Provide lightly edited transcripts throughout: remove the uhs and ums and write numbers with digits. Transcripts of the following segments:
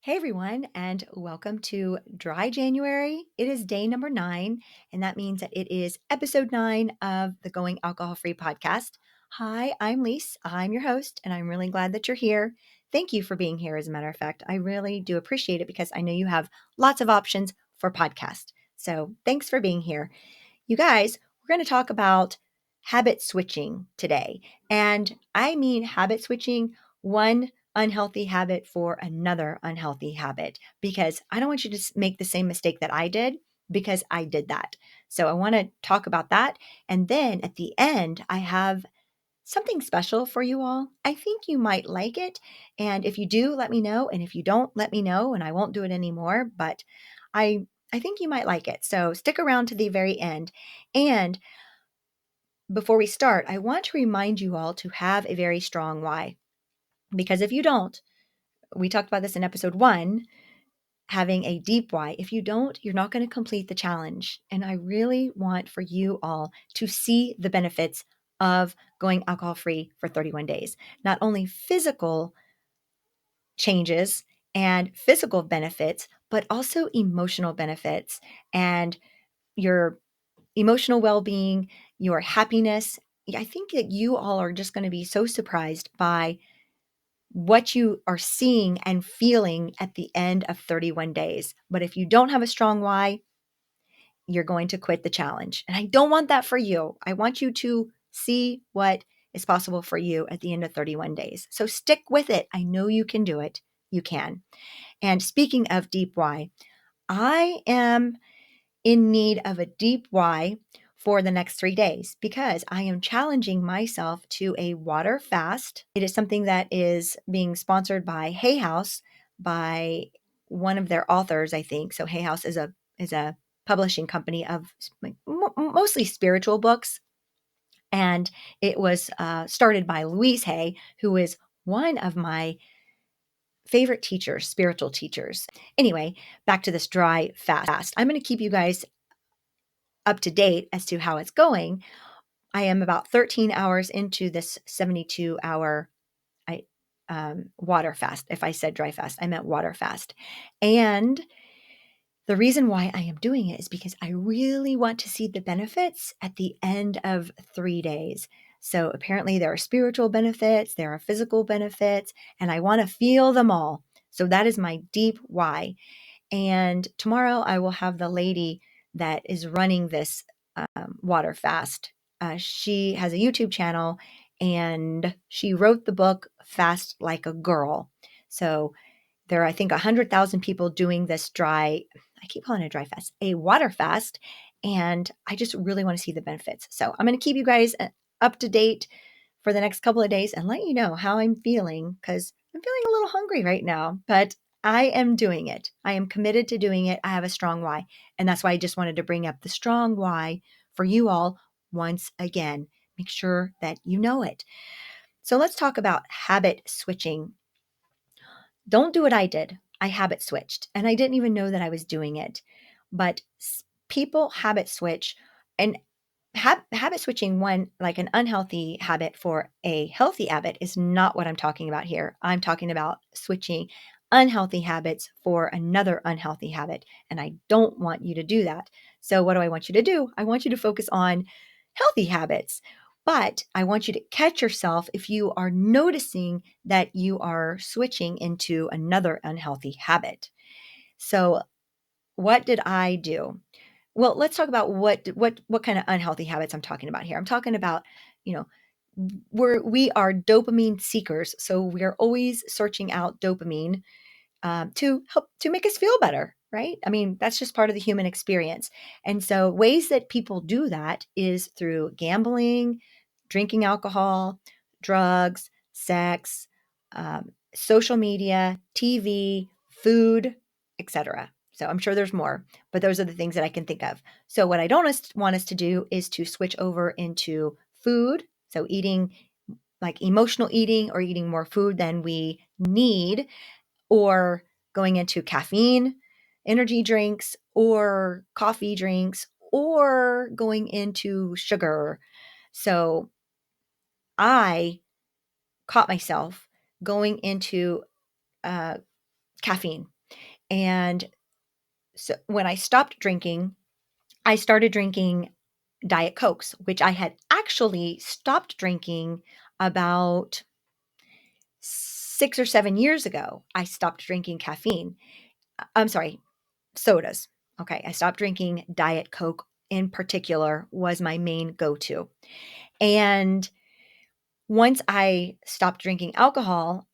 Hey everyone, and welcome to Dry January. It is day number 9, and that means that it is episode 9 of the Going Alcohol Free podcast. Hi, I'm Lise. I'm your host, and I'm really glad that you're here. Thank you for being here, as a matter of fact. I really do appreciate it because I know you have lots of options for podcast. So thanks for being here. You guys, we're going to talk about habit switching today. And I mean habit switching one unhealthy habit for another unhealthy habit, because I don't want you to make the same mistake that I did, because I did that. So I want to talk about that. And then at the end, I have something special for you all. I think you might like it. And if you do, let me know. And if you don't, let me know, and I won't do it anymore. But I I think you might like it. So stick around to the very end. And before we start, I want to remind you all to have a very strong why. Because if you don't, we talked about this in episode 1, having a deep why. If you don't, you're not going to complete the challenge. And I really want for you all to see the benefits of going alcohol free for 31 days. Not only physical changes and physical benefits, but also emotional benefits and your emotional well being, your happiness. I think that you all are just going to be so surprised by what you are seeing and feeling at the end of 31 days. But if you don't have a strong why, you're going to quit the challenge. And I don't want that for you. I want you to see what is possible for you at the end of 31 days. So stick with it. I know you can do it. You can. And speaking of deep why, I am in need of a deep why for the next 3 days, because I am challenging myself to a water fast. It is something that is being sponsored by Hay House, by one of their authors, I think. So Hay House is a publishing company of mostly spiritual books, and it was started by Louise Hay, who is one of my favorite teachers, spiritual teachers. Anyway, back to this dry fast. I'm going to keep you guys up to date as to how it's going. I am about 13 hours into this 72-hour water fast. If I said dry fast, I meant water fast. And the reason why I am doing it is because I really want to see the benefits at the end of 3 days. So apparently there are spiritual benefits, there are physical benefits, and I want to feel them all. So that is my deep why. And tomorrow I will have the lady that is running this water fast. She has a YouTube channel, and she wrote the book Fast Like a Girl. So there are, I think, 100,000 people doing this I keep calling it a dry fast, a water fast. And I just really want to see the benefits. So I'm going to keep you guys up to date for the next couple of days and let you know how I'm feeling, because I'm feeling a little hungry right now, but I am doing it. I am committed to doing it. I have a strong why. And that's why I just wanted to bring up the strong why for you all once again. Make sure that you know it. So let's talk about habit switching. Don't do what I did. I habit switched, and I didn't even know that I was doing it. But people habit switch, and habit switching one, like an unhealthy habit for a healthy habit, is not what I'm talking about here. I'm talking about switching unhealthy habits for another unhealthy habit. And I don't want you to do that. So what do I want you to do? I want you to focus on healthy habits. But I want you to catch yourself if you are noticing that you are switching into another unhealthy habit. So what did I do? Well, let's talk about what kind of unhealthy habits I'm talking about here. I'm talking about, you know, we are dopamine seekers, so we are always searching out dopamine to help to make us feel better, right? I mean, that's just part of the human experience. And so, ways that people do that is through gambling, drinking alcohol, drugs, sex, social media, TV, food, etc. So I'm sure there's more, but those are the things that I can think of. So what I don't want us to do is to switch over into food. So eating, like emotional eating, or eating more food than we need, or going into caffeine, energy drinks, or coffee drinks, or going into sugar. So I caught myself going into uh, caffeine. And so when I stopped drinking, I started drinking Diet Cokes, which I had actually stopped drinking about 6 or 7 years ago. I stopped drinking caffeine. I'm sorry, sodas. Okay, I stopped drinking Diet Coke in particular was my main go-to. And once I stopped drinking alcohol,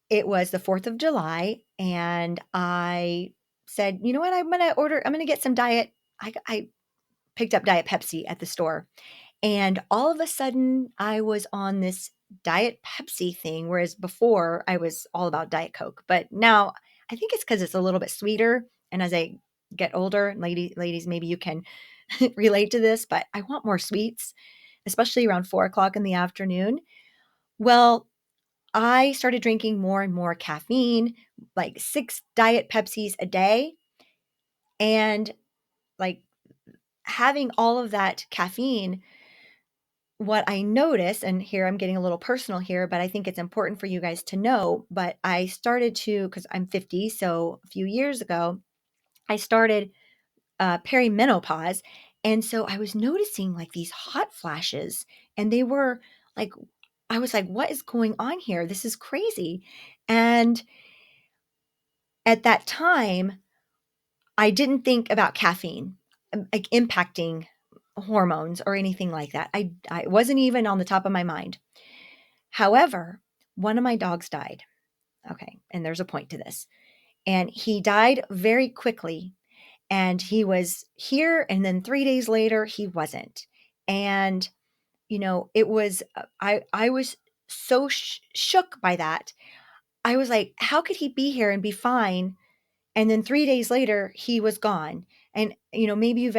it was the 4th of July, and I said, "You know what? I'm gonna get some diet." I picked up Diet Pepsi at the store, and all of a sudden, I was on this Diet Pepsi thing, whereas before I was all about Diet Coke. But now I think it's because it's a little bit sweeter, and as I get older, ladies, maybe you can relate to this, but I want more sweets, especially around 4 o'clock in the afternoon. Well, I started drinking more and more caffeine, like 6 Diet Pepsis a day, and, like, having all of that caffeine, what I noticed, and here I'm getting a little personal here, but I think it's important for you guys to know, but I started to, because 'cause I'm 50, so a few years ago, I started, perimenopause, and so I was noticing, like, these hot flashes, and they were, like I was like, "What is going on here? This is crazy." And at that time, I didn't think about caffeine, like, impacting hormones or anything like that. I wasn't even on the top of my mind. However, one of my dogs died. Okay, and there's a point to this. And he died very quickly, and he was here, and then 3 days later, he wasn't. And, it was, I was so shook by that. I was like, "How could he be here and be fine, and then 3 days later, he was gone?" And, maybe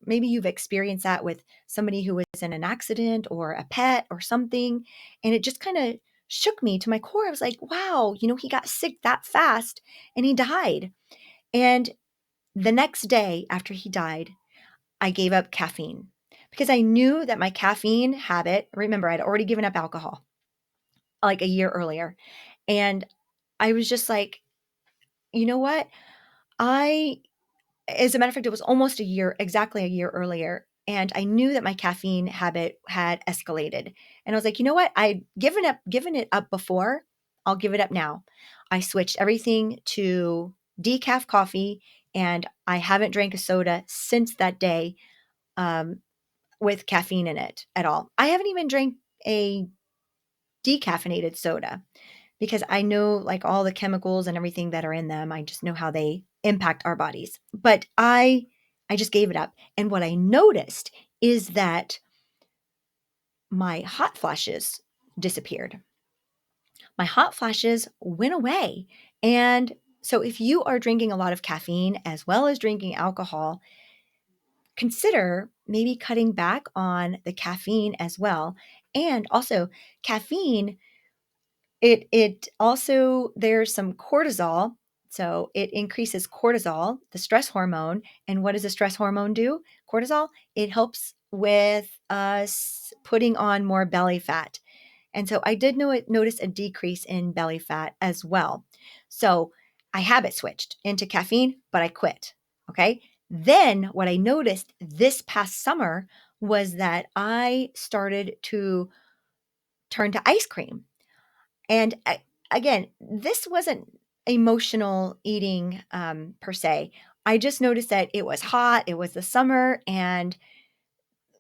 maybe you've experienced that with somebody who was in an accident or a pet or something, and it just kinda shook me to my core. I was like, "Wow, he got sick that fast and he died." And the next day after he died, I gave up caffeine because I knew that my caffeine habit, remember, I'd already given up alcohol, like, a year earlier, and I was just like, "You know what? I" As a matter of fact, it was almost a year, exactly a year earlier, and I knew that my caffeine habit had escalated, and I was like, "You know what? I'd given it up before, I'll give it up now." I switched everything to decaf coffee, and I haven't drank a soda since that day, um, with caffeine in it at all. I haven't even drank a decaffeinated soda because I know, like, all the chemicals and everything that are in them. I just know how they impact our bodies. But I just gave it up. And what I noticed is that my hot flashes disappeared. My hot flashes went away. And so if you are drinking a lot of caffeine as well as drinking alcohol, consider maybe cutting back on the caffeine as well. And also, caffeine, it also, there's some cortisol, so it increases cortisol, the stress hormone, and what does the stress hormone do? Cortisol, it helps with us putting on more belly fat, and so I did notice a decrease in belly fat as well. So I habit switched into caffeine, but I quit, okay? Then what I noticed this past summer was that I started to turn to ice cream. And again, this wasn't emotional eating per se. I just noticed that it was hot, it was the summer, and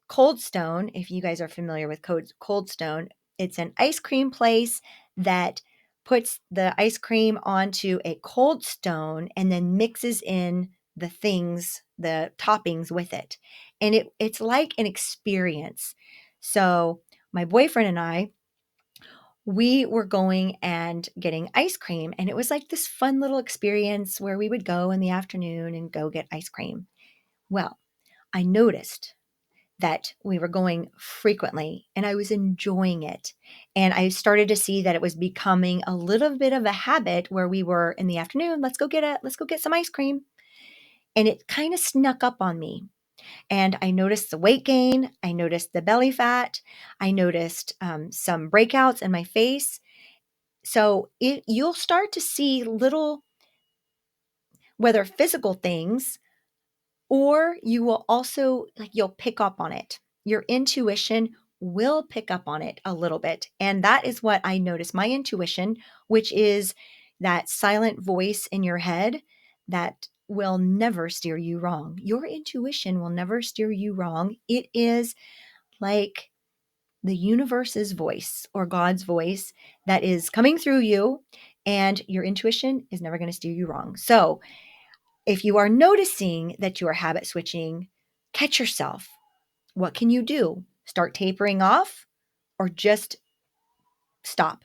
Cold Stone, if you guys are familiar with Cold Stone, it's an ice cream place that puts the ice cream onto a cold stone and then mixes in the toppings with it. And it's like an experience. So my boyfriend and I, we were going and getting ice cream, and it was like this fun little experience where we would go in the afternoon and go get ice cream. Well, I noticed that we were going frequently and I was enjoying it. And I started to see that it was becoming a little bit of a habit where we were in the afternoon, let's go get some ice cream. And it kind of snuck up on me. And I noticed the weight gain, I noticed the belly fat, I noticed some breakouts in my face. So you'll start to see little whether physical things, or you will also, like, you'll pick up on it. Your intuition will pick up on it a little bit. And that is what I notice. My intuition, which is that silent voice in your head that will never steer you wrong. Your intuition will never steer you wrong. It is like the universe's voice or God's voice that is coming through you, and your intuition is never going to steer you wrong. So, if you are noticing that you are habit switching, catch yourself. What can you do? Start tapering off or just stop?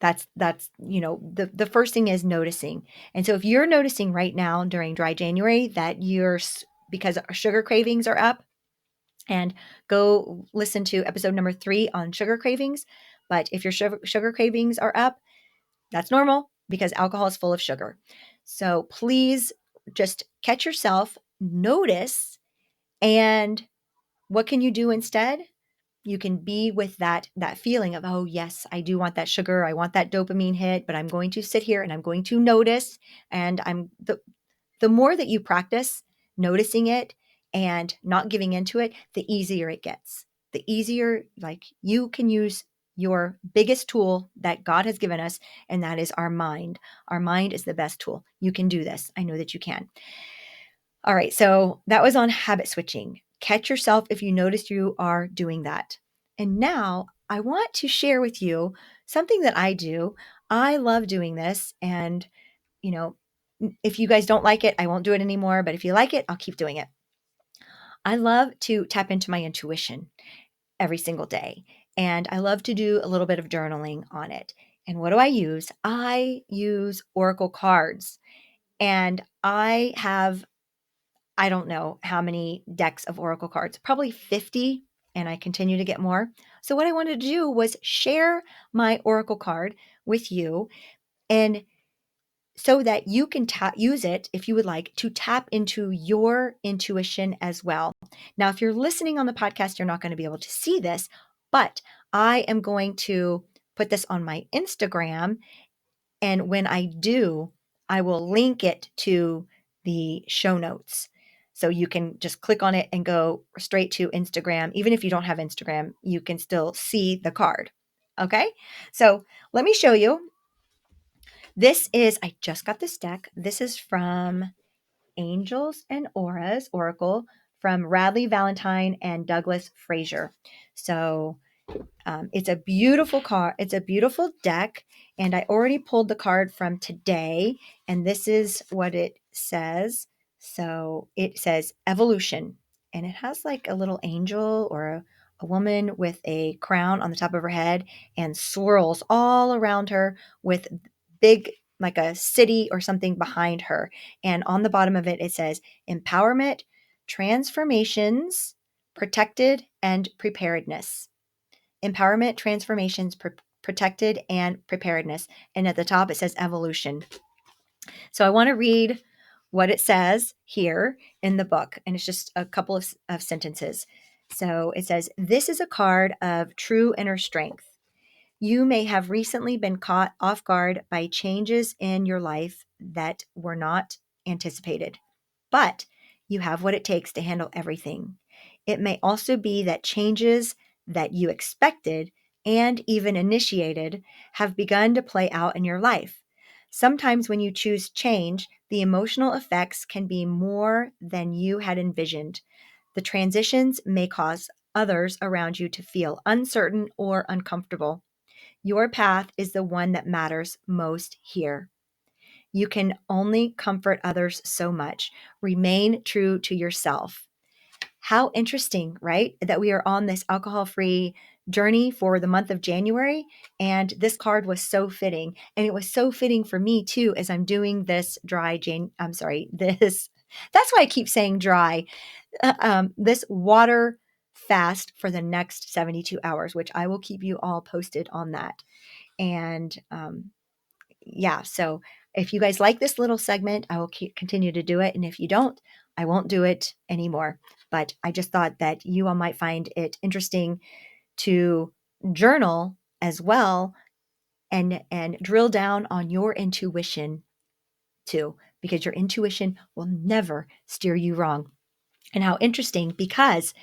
That's the first thing is noticing. And so if you're noticing right now during dry January that because our sugar cravings are up, and go listen to episode number 3 on sugar cravings. But if your sugar cravings are up, that's normal because alcohol is full of sugar. So please just catch yourself, notice, and what can you do instead? You can be with that feeling of, oh yes, I do want that sugar, I want that dopamine hit, but I'm going to sit here and I'm going to notice. And the more that you practice noticing it and not giving into it, the easier it gets. The easier, like, you can use your biggest tool that God has given us, and that is our mind. Our mind is the best tool. You can do this. I know that you can. All right. So that was on habit switching. Catch yourself if you notice you are doing that. And now I want to share with you something that I do. I love doing this. And, you know, if you guys don't like it, I won't do it anymore. But if you like it, I'll keep doing it. I love to tap into my intuition every single day. And I love to do a little bit of journaling on it. And what do I use? I use oracle cards. And I don't know how many decks of oracle cards, probably 50, and I continue to get more. So what I wanted to do was share my oracle card with you, and so that you can use it, if you would like, to tap into your intuition as well. Now, if you're listening on the podcast, you're not going to be able to see this, but I am going to put this on my Instagram. And when I do, I will link it to the show notes. So you can just click on it and go straight to Instagram. Even if you don't have Instagram, you can still see the card. Okay. So let me show you. I just got this deck. This is from Angels and Auras Oracle from Radley Valentine and Douglas Fraser. So it's a beautiful card. It's a beautiful deck. And I already pulled the card from today. And this is what it says. So it says evolution. And it has like a little angel or a woman with a crown on the top of her head and swirls all around her with big, like a city or something behind her. And on the bottom of it, it says empowerment, transformations, protected, and preparedness. Empowerment, transformations, protected, and preparedness. And at the top, it says evolution. So I want to read what it says here in the book. And it's just a couple of sentences. So it says, this is a card of true inner strength. You may have recently been caught off guard by changes in your life that were not anticipated, but you have what it takes to handle everything. It may also be that changes that you expected and even initiated have begun to play out in your life. Sometimes when you choose change, the emotional effects can be more than you had envisioned. The transitions may cause others around you to feel uncertain or uncomfortable. Your path is the one that matters most here. You can only comfort others so much. Remain true to yourself. How interesting, right? That we are on this alcohol-free journey for the month of January. And this card was so fitting. And it was so fitting for me too, as I'm doing this that's why I keep saying dry, this water fast for the next 72 hours, which I will keep you all posted on that. And yeah, so if you guys like this little segment, I will continue to do it. And if you don't, I won't do it anymore. But I just thought that you all might find it interesting to journal as well and drill down on your intuition to, because your intuition will never steer you wrong. And how interesting, because,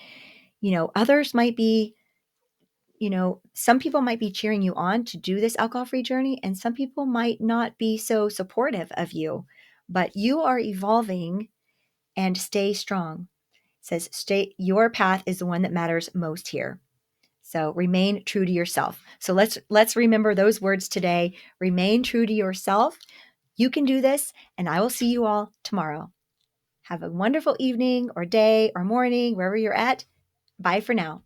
others might be, some people might be cheering you on to do this alcohol-free journey, and some people might not be so supportive of you, but you are evolving, and stay strong. It says, your path is the one that matters most here. So remain true to yourself. So let's remember those words today. Remain true to yourself. You can do this, and I will see you all tomorrow. Have a wonderful evening or day or morning, wherever you're at. Bye for now.